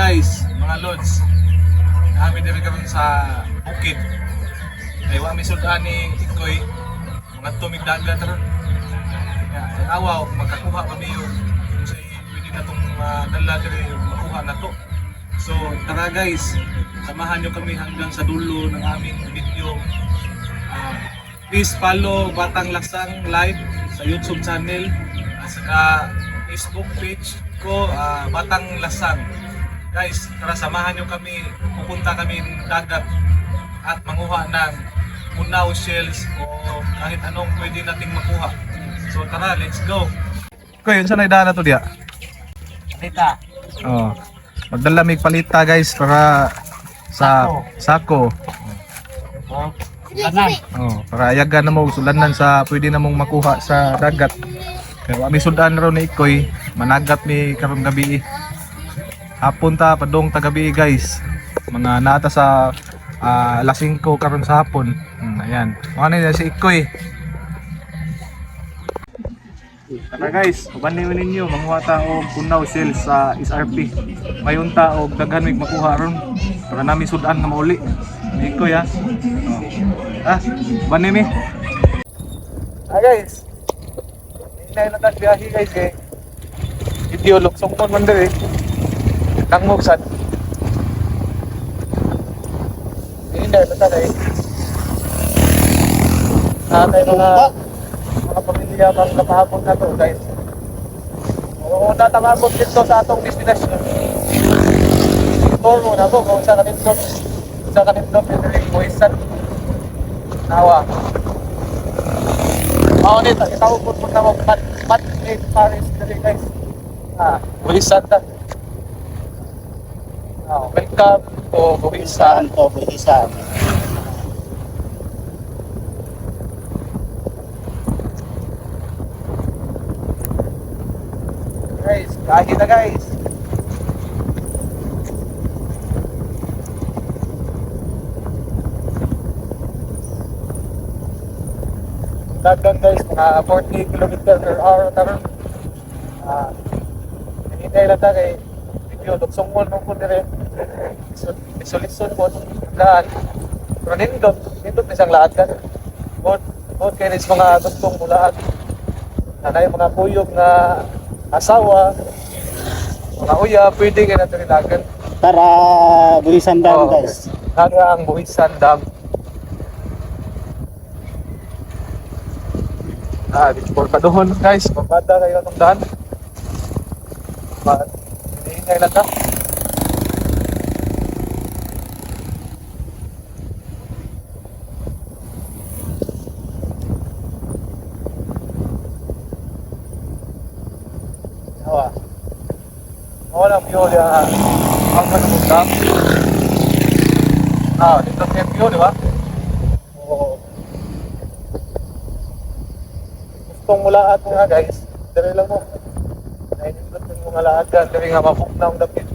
guys, mga lods. Kami diri karon sa bukid. Kay wa mi sudan ni Ikoy mga tumig dagat ron. Ya, tanawa magkakuha kami yung sa pwede na tong dala diri makuha na to. So, tara guys, samahan nyo kami hanggang sa dulo ng aming video. Please follow Batang Lasang Live sa YouTube channel at saka Facebook page ko, Batang Lasang. Guys, tara samahan nyo kami, pupunta kami ng dagat at manguha ng munaw shells o kahit anong pwede nating makuha. So tara, let's go! Koy, yun saan ay daan na to diya? Palita. Oh, magdala may palita guys para sa sako. Kanan. Oh, para ayagan na mo sulanan sa pwede na mong makuha sa dagat. Kaya mi sudan ron ni Ikoy, managat mi karon gabi. Hapon ta padong ta gabi guys. Mga nata sa alas 5 karon sa hapon. Ayan. Ano na si Ikoy. Tara guys, ubanin mo ninyo manguha ta og punaw shell sa SRP. Mayon ta og daghan mig makuha ron para nami sudan nga mauli. Ikoy ha. Bani mi. Guys. Hinay na tag biyahe guys kay video luksong kon man diri. Tangog sad. Hinay na tag ay. Kay mga pamilya bang kapahapon na to guys. Oo, natamabot dito sa atong destination. Tour mo na po kung saan kanindot yung Buhisan. Nawa. Nito, itawag po na mo Mad Lake Paris dali guys. Buhisan na. Welcome to Buhisan. Guys, kahit na guys. Dagan guys, mga 40 km per hour na rin. Hinay lang na kay video, luksong mo nung po nire. Isolison po, lahat. Pero nindot isang lahat ka. Bukod kayo rin mga gustong mulahat. Nanay mga puyog na asawa, mga uya, pwede kayo natin nilagan. Tara, Buhisan Dam guys. Tara ang Buhisan Dam. Before pa doon guys, magbada kayo itong daan. Hinihingay lang ka. Walang view niya ang ganun dam. Dito may view, di ba? Oo. Gustong mulaat mo nga guys, dali lang mo. Nainindot yung mga lahat ka, dali nga mapukna ang dapit.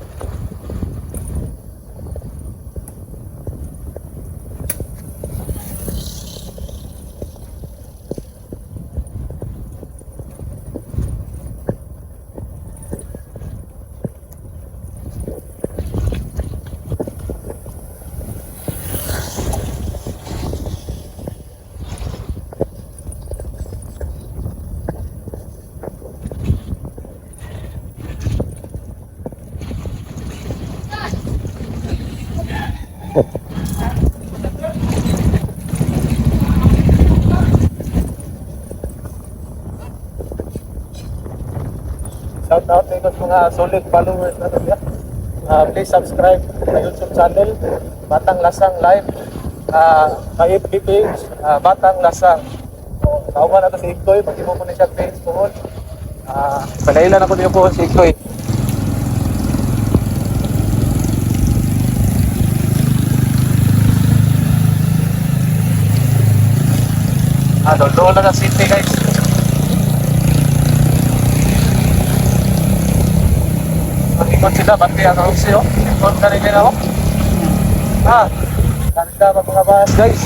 Shout out sa mga solid followers na niya. Please subscribe sa YouTube channel Batang Lasang Live, FB page Batang Lasang. Kauman na ito si Ikoy, pag mo na siya page po. Palailan ako niyo po si Ikoy. Doon na city guys. Pag-ikot sila, pati ang house yun. Ikot ka rin nila ako. Ganda pa mga bahas guys.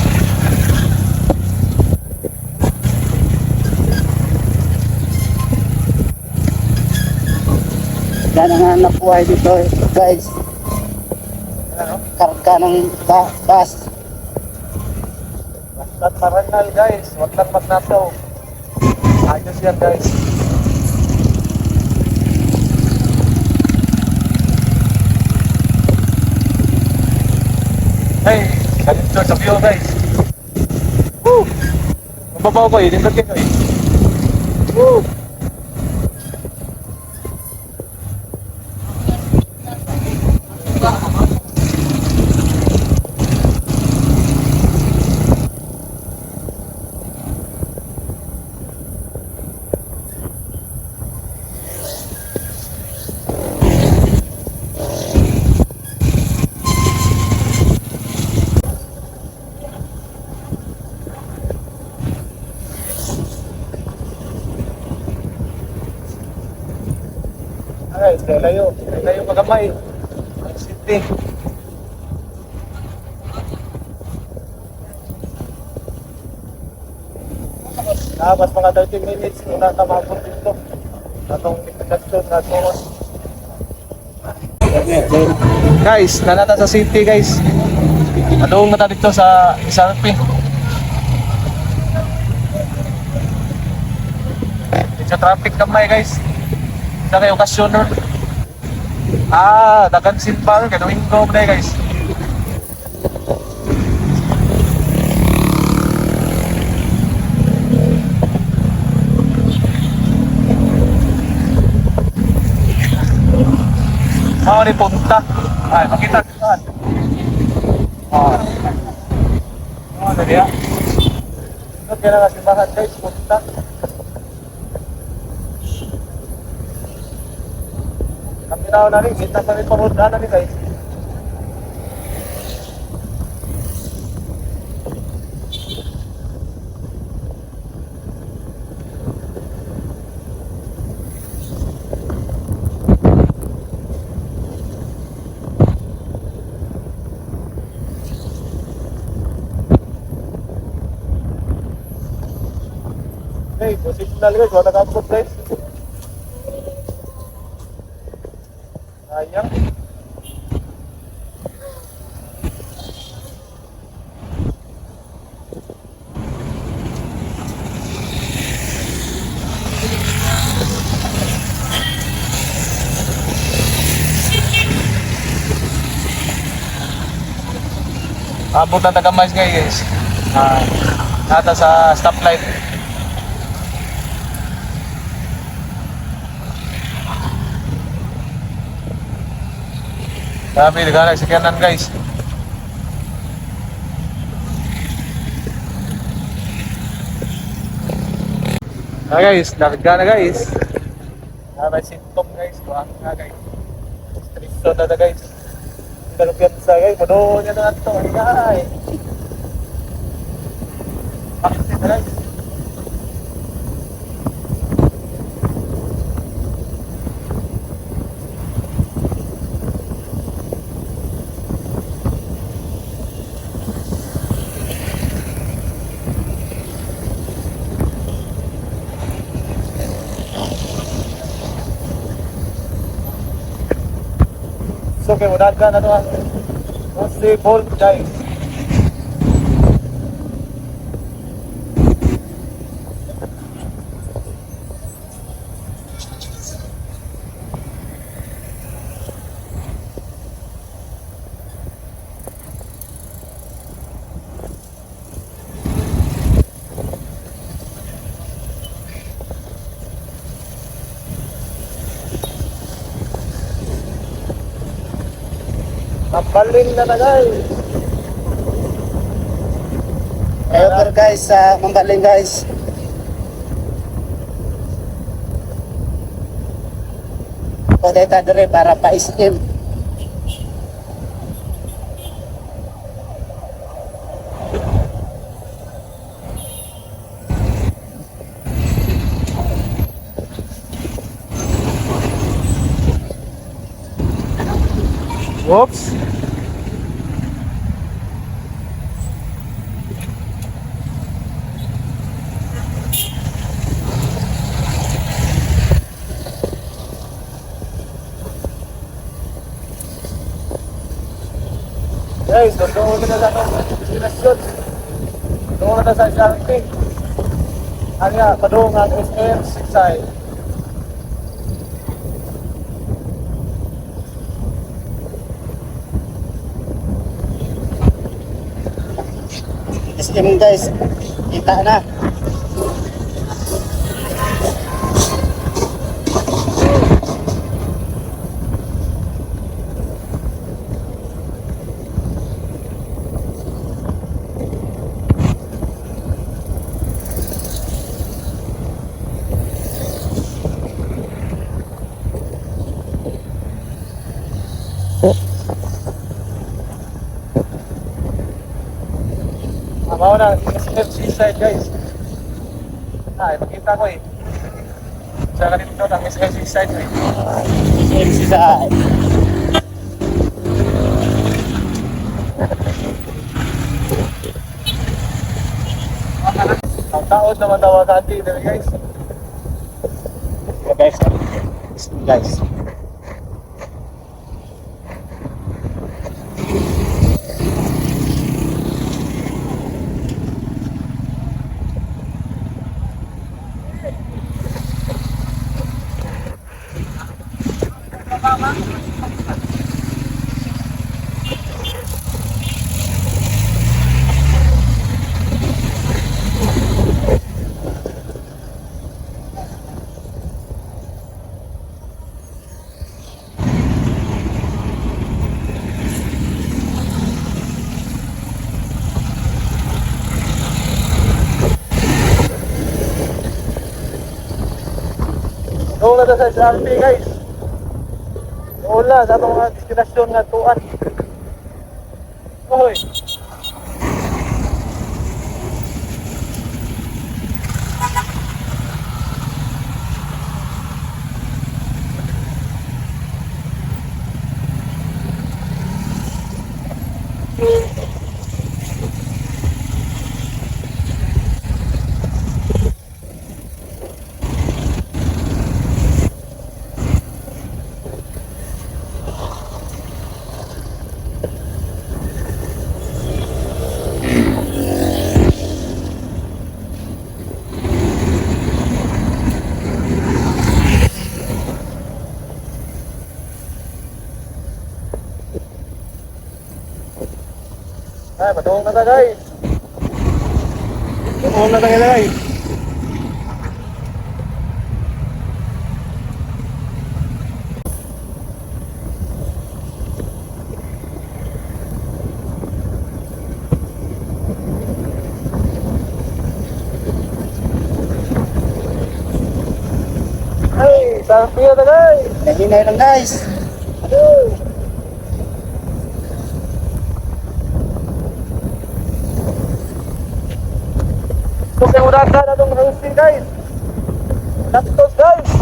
Yan ang nabuhay dito guys. karga ng bus. Basta't marangal guys, huwag lang magnakaw. Ayos yan guys. Hey, ganito sa view guys. Woo! Mababaw ko eh, dito kayo eh. Woo! Ay, layo magamay. City. Mas mga 30 minutes muna ka mabot dito. Atong destinasyon na to. Guys, nanata sa city guys. Adong na dito sa SRP. Medyo traffic kamay guys. Sa kayo okasyon nun. Dagan sinpal, ganawin ko muna guys. Ni punta. Ay, makita saan. Dali ya. Ito kaya nga simbahan guys, punta. Kamiraw na rin, kita sa rin paruda na rin guys. Hey, positional guys, wala kapot guys. Sayang. Abot na taga-mais guys. Nata sa stoplight. Sabi, nagana sa kanan guys. Guys, nagana guys. May symptom guys, buang nga guys. Stressor na guys. Kalau piansa guys, bodoh nya na to, guys. Pasti guys. So kayak udah kan ano mostly bolt guys. Mambaling na guys. Ayo guys, mambaling guys. Pwede tayo rin para pa-istim. Oops. guys, doon na sa destinasyon. Doon na sa Shanghai. Ano nga, padung ang SM Siksay. SM guys, kita na. Amaw na, SM Siksay guys. Ay, makita ko eh. Sa kanito ng SM Siksay eh. SM sa Ang taon naman tawagan dito guys. guys. Guys. Doon na sa Shanghai guys. Doon na sa itong destinasyon nga tuan. Hoy. Ay, patungong na ta guys. Patungong na ta guys. Ay, sampai na guys. Nahinay lang guys. Aduh. Ito yung uragan na itong hosting guys. Napitos guys.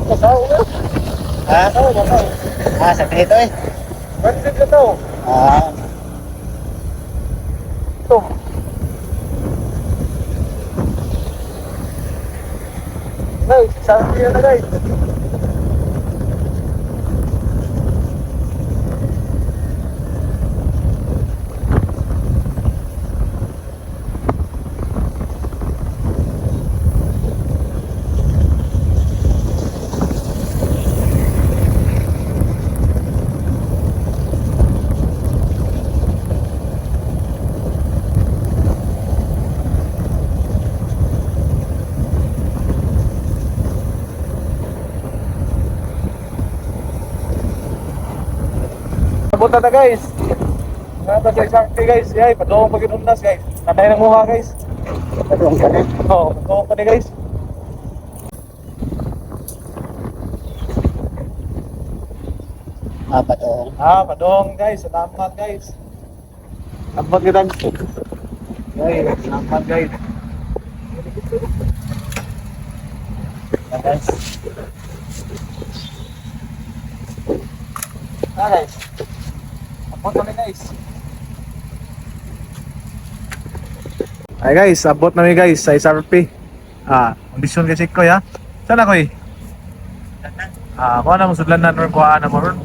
Masao na. Ha? Masao. Ah, sakit ito eh. Bandit na to. Ah, Ito. Guys, sampai na guys. Punta na guys. Nata sa isang guys. Yay, padong pag-inundas guys. Natay ng muha guys. patungong ka na. Oo, padong pa ni guys. Ah, patungong. Ah, padong guys. Salamat guys. Abot kita. Guys, lambat guys. Yan guys. Guys. Abot kami guys. Ay guys, abot na guys sa SRP. Kondisyon kasi ko ya. Sana ko eh. Kuha na mo sudlan na or kuha na mo ron.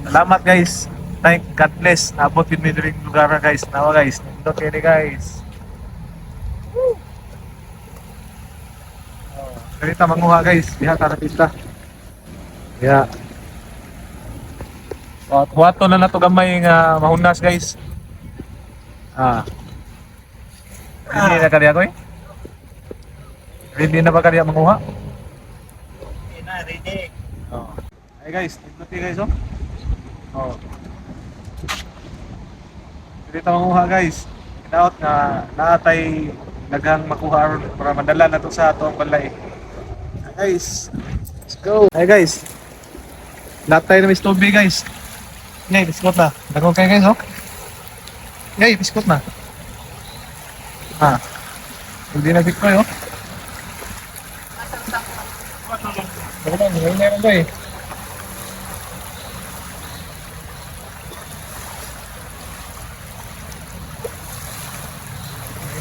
Salamat guys. Thank God bless. Naabot yun may during lugar na guys. Nawa guys. Nindot yun guys. Ganita manguha guys. Diha tarapista. Ya. Wato na nato gamay nga mahunas guys. Hindi na kaya ko eh. Hindi na ba kaya manguha? Hindi na, ready. Hey guys, tingnan guys oh. Dito manguha guys. Inaot nga naatay naghang makuha ron para madala na to sa atong balay. Guys, let's go. Hey guys. Latay na may stove guys. Ngay, biskot na. Dagong kayo guys oh. Ngay, biskot na. Hindi na big ko oh. Dagong na, ngayon na rin ba eh.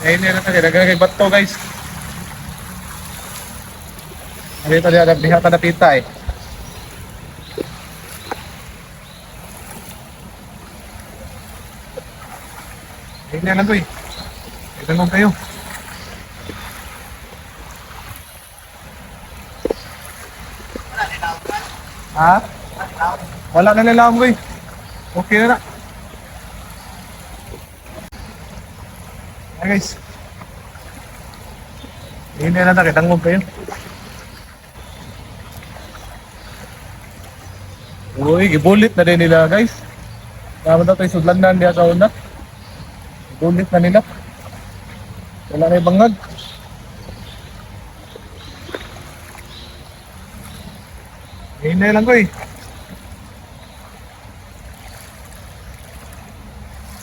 Ngayon na rin tayo, dagong kay bato guys. Dito dia lihat ada pita eh. Ini na to eh. Ito nung kayo. Wala na nilaw ko eh. Okay na na. Ay guys. Ini na tayo, tangog kayo. Uy, gibulit na din nila guys. Tama na tayo sudlanan diya sa una. Gibulit na nila. Wala na ibangag. Hinay lang ko eh.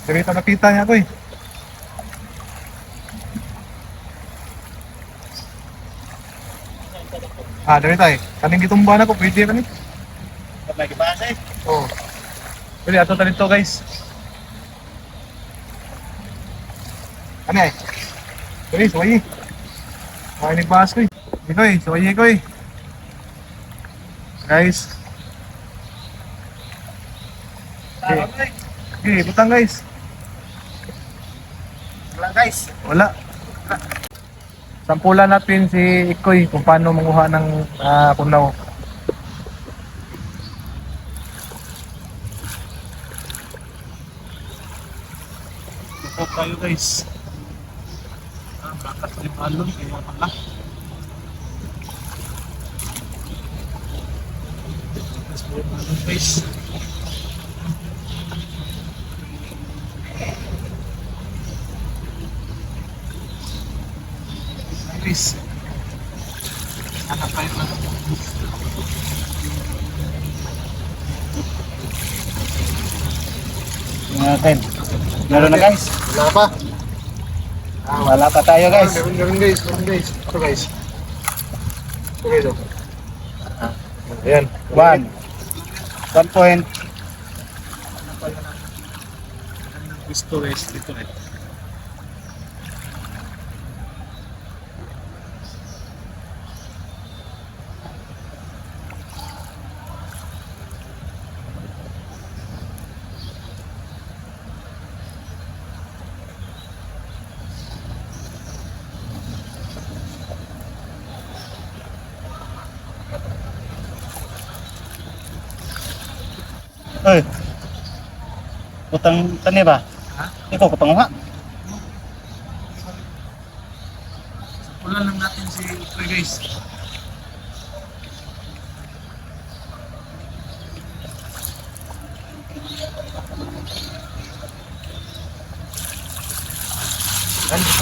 Dito nakita niya ko eh. Dito tayo. Kaning gitumba na ko, pwede ka ni. Lagi bahasa eh. Oh. Pwede ato tayo dito guys. Ano eh? Pwede, suwayi. Nagbahas ko eh. Dito eh, suwayi ko eh. Guys. Okay, butang guys. Wala guys. Wala. Sampulan natin si Ikoy kung paano manguha ng kunaw. Ito tayo guys. Bakat ni balon kaya pala. Bakat ni balon guys. Guys. Anak tayo na. Ngayon. Meron na guys. Wala pa. Wala pa tayo guys. Meron guys. Ito guys. Ito guys. Ayan. 1 point. Gusto guys. Dito eh. Ơi. Utang tani ba? Ikaw kapanguha. Sampulan lang natin si Ikoy guys.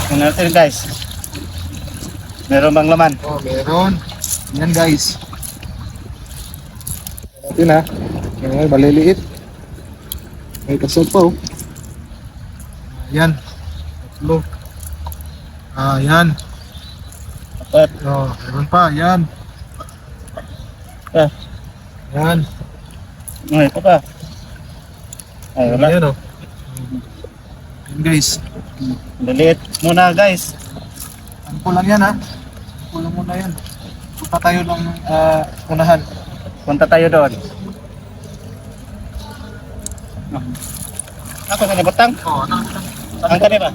Tingnan natin guys. Meron bang laman? Oh, meron. Yan guys. Yun ha. Ayan, maliliit. May kasod pa oh. Yan. Tatlo. Yan. Apat. Oh, meron pa. Yan. Ah, Yan. okay, ito pa. Ay, wala. Yan, oh. Yan, guys. Liliit muna guys. Sampo lang yan, ha. Sampo lang muna yan. Punta tayo ng unahan. Punta tayo doon. Ako sa nabatang? Oo, Ang kanina.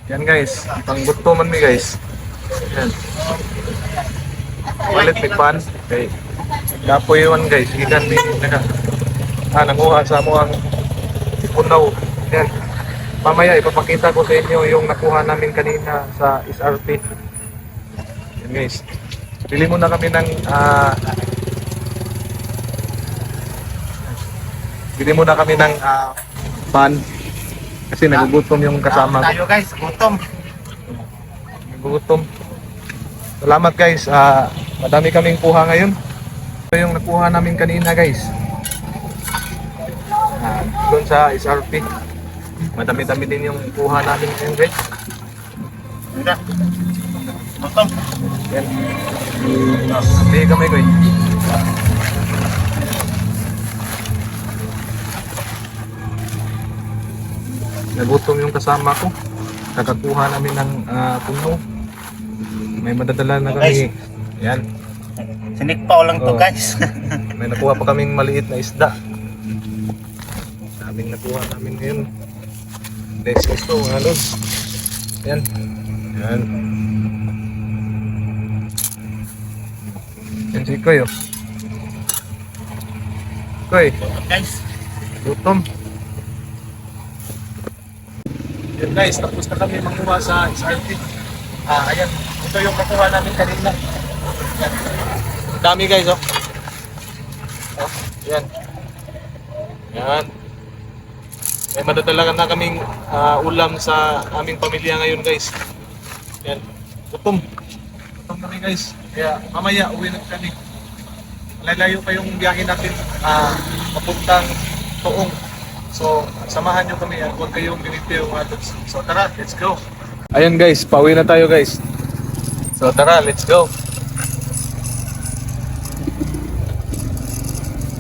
Yan guys, pangbuto man mi guys. Yan. Walit mi pan. Okay. Dapoy yun guys, ikan di naka. Nanguha sa mo ang punaw. Yan. Mamaya ipapakita ko sa inyo yung nakuha namin kanina sa SRP. Yan guys. Bili muna kami ng bili muna kami ng pan kasi nagugutom yung kasama ko. Tayo guys, gutom. Nagugutom. Salamat guys. Madami kaming kuha ngayon. Ito yung nakuha namin kanina guys. Doon sa SRP. Madami-dami din yung kuha namin ngayon guys. Hindi. Gutom. Yan. Hindi kami guys. Nagutom yung kasama ko. Kakakuha namin ng puno. May madadala na kami. Yan. Sinikpaw lang to Oh. guys. May nakuha pa kaming maliit na isda. Daming nakuha namin ngayon. Next is to mga lods. Yan. Yan. Yan si Koy oh. Koy, Guys, gutom. Yan guys, tapos na kami manguha sa SRT. Ayan. Ito yung nakuha namin kanina. Yan. Ang dami guys oh. Oh, yan. Yan. May madadala na kaming ulam sa aming pamilya ngayon guys. Yan. Gutom. Gutom kami guys. Kaya mamaya uwi na kami. Lalayo pa yung biyahe natin papuntang Tuong. So, samahan nyo kami at huwag kayong binitiw mga tods. So tara, let's go. Ayan guys, pauwi na tayo guys. So tara, let's go.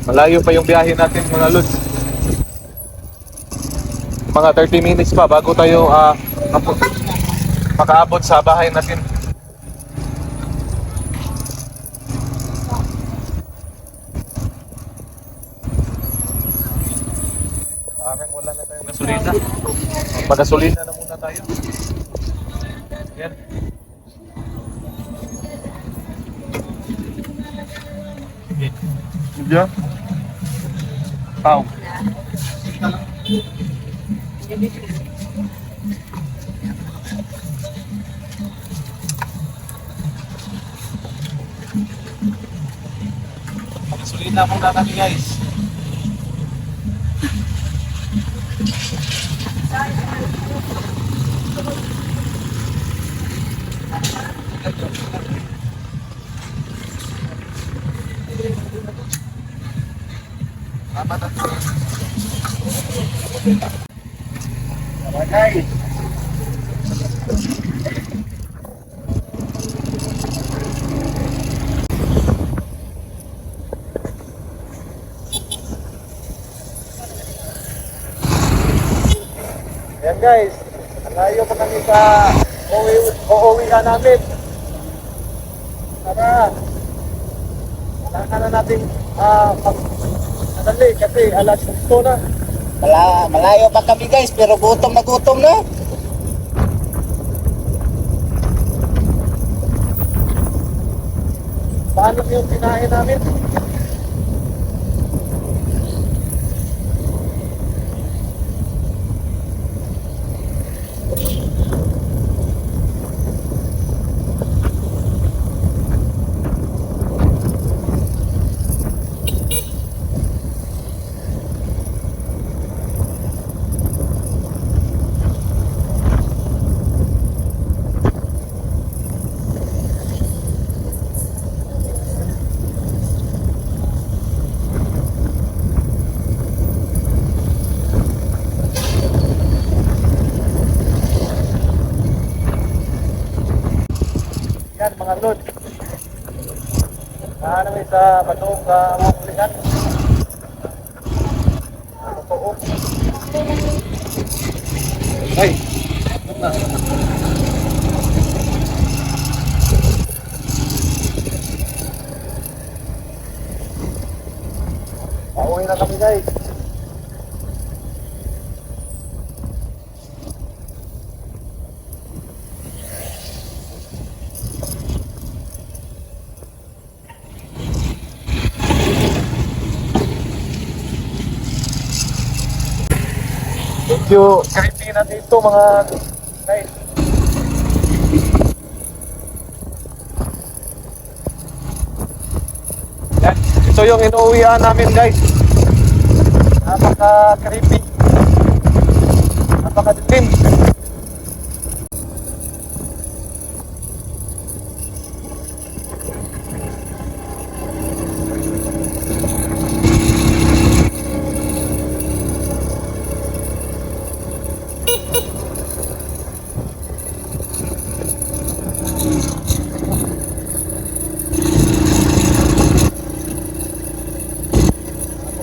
Malayo pa yung biyahe natin mga lods. Mga 30 minutes pa bago tayo makaabot sa bahay natin. Parang wala na tayong gasolina. Pag-gasolina na muna tayo. Yan. Diyan. Pau. Gasolina muna kami guys. Guys. Ayan guys, layo pa kami sa uuwi na namin. Tara, kailangan na natin madali kasi alas 8 na. Malayo pa kami guys, pero gutom na gutom na. Paano yung kinain namin? Yan mga lod. Nahanami sa Batong sa Mukulingan. Totoo. Ay, na. Pauwi na kami guys. Medyo creepy na dito mga guys. Yan. Ito yung inuuwian namin guys. Napaka creepy. Napaka dilim.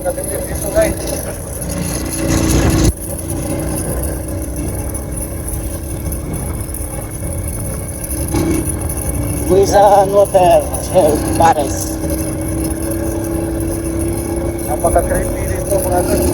Dito guys. Buisan Water, Paris. Napaka-creepy dito mga guys.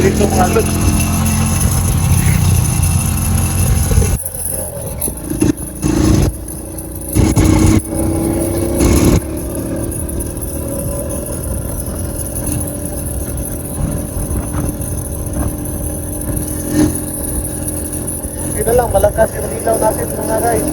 Dito mga lod. Hindi na lang, malakas yung ilaw natin mga guys.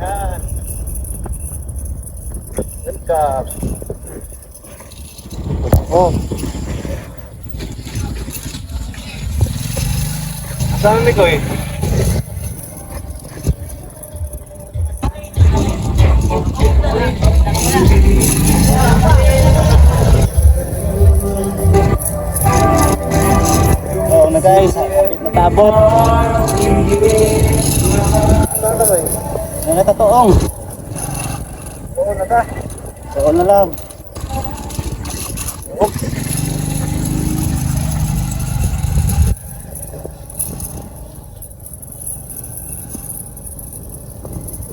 Yan. Welcome. Oh. Saan ni ko eh? Oh, na guys, kapit na tabot. Saan ka ba eh? Nakatatoong. Oo na ka. Oo na lang.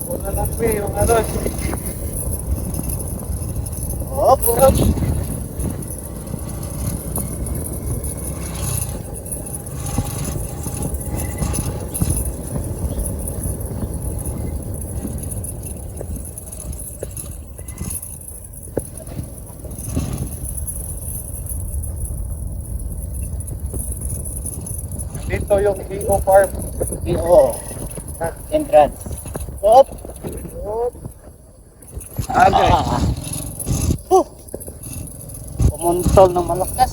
Oo na Kape, yung ano. Hop, hop. Dito yung EO Farm. PO. Entrance. Hop. Hop. Okay. Huh. Pumuntol ng malakas.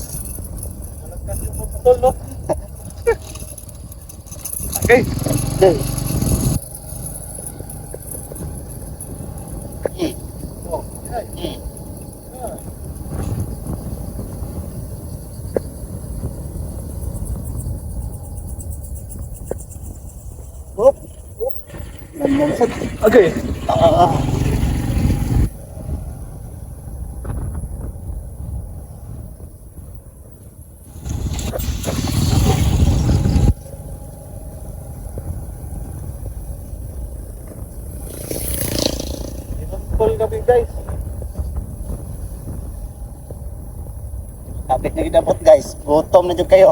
Malakas yung putol, no? Okay. Day. Hmm. Oh, okay. Hmm. Hop. Hop. Namusad. Okay. Ah. Putol kami, guys. Kapit na gidabot guys. Gutom na dyan kayo.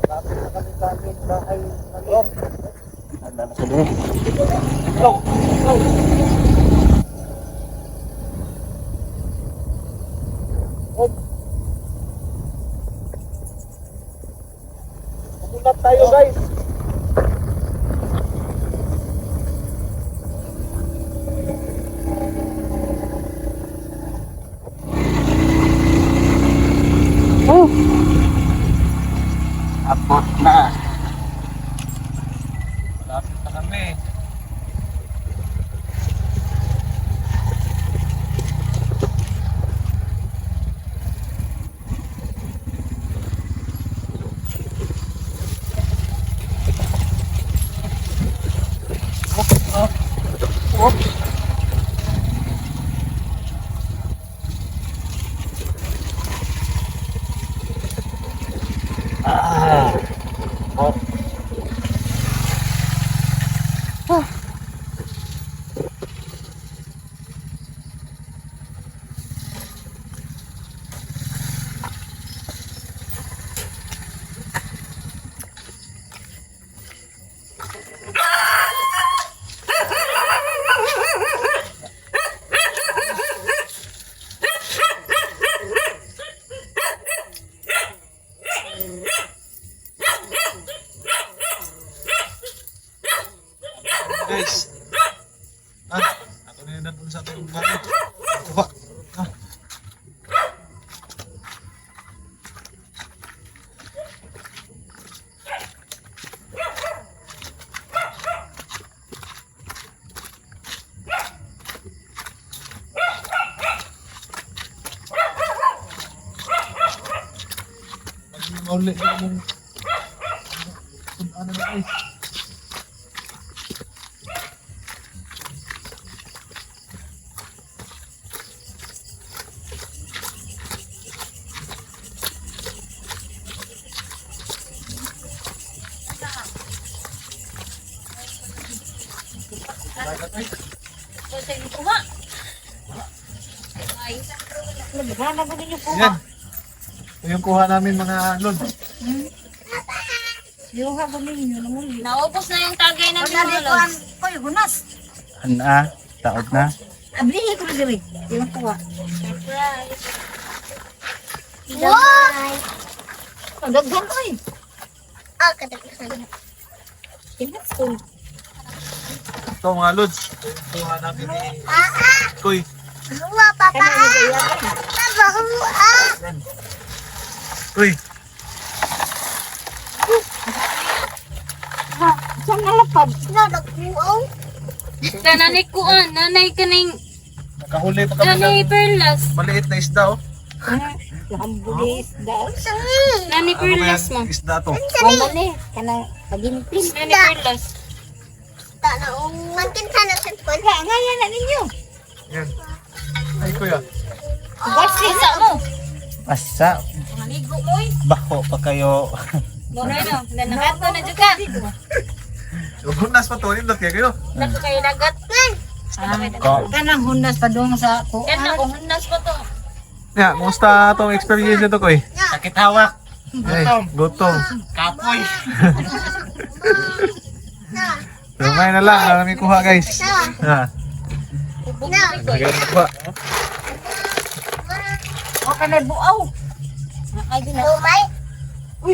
Lapit na kami sa aming bahay. Ano? Ano na sila? Go! Go! Hop! Pumunat tayo, guys. Oh. Abot na. Lapit na kami. Ah. Oh. Guys. Ako na yun dun sa ating bahay. Kuha. Mauli yung ano na guys. Kasi yung kuha. Ay, nagana ba ninyo kuha? Yan. Ito yung kuha namin mga lod. Yung ha ba ninyo namuli? Naubos na yung tagay na Kuan ko yung hunas. Ana, taod na. Abli ko diri. Yung kuha. Surprise. Ang daghan oy. Ah, kadaghan. That's cool. Ito mga lods. Ito yung kuha namin ni Koy. Huwa papa. Papa huwa. Yan. Koy. Lupad. Nagbuaw. Nanay ko nanay ka na yung Nakahuli pa kami nanay ng perlas. maliit na isda oh. Lambulis daw. Sangin. Nanay Ano ba perlas yan? mo. Isda to. Mali. Kanang paginipin. Nanay perlas. Tanaong magkinta na sa kwan. Ngayon na ninyo. Yan. Ay kuya. Basta sa mo. Asa, Manigo mo eh. bako pa kayo. Muna no. Nanakat na juga. Hunas pa to, nindot kaya kayo. Naku kayo dagat. Ko. Kanang hundas pa doon sa Yan na kung hunas pa to. Ya, kumusta tong experience nito koy? Sakit hawak. Ay, gutom. Kapoy. Lumay na lang, alam yung kuha guys. Ha. Lagyan mo kuha. O ka na buaw. Ay din na. Lumay. Uy,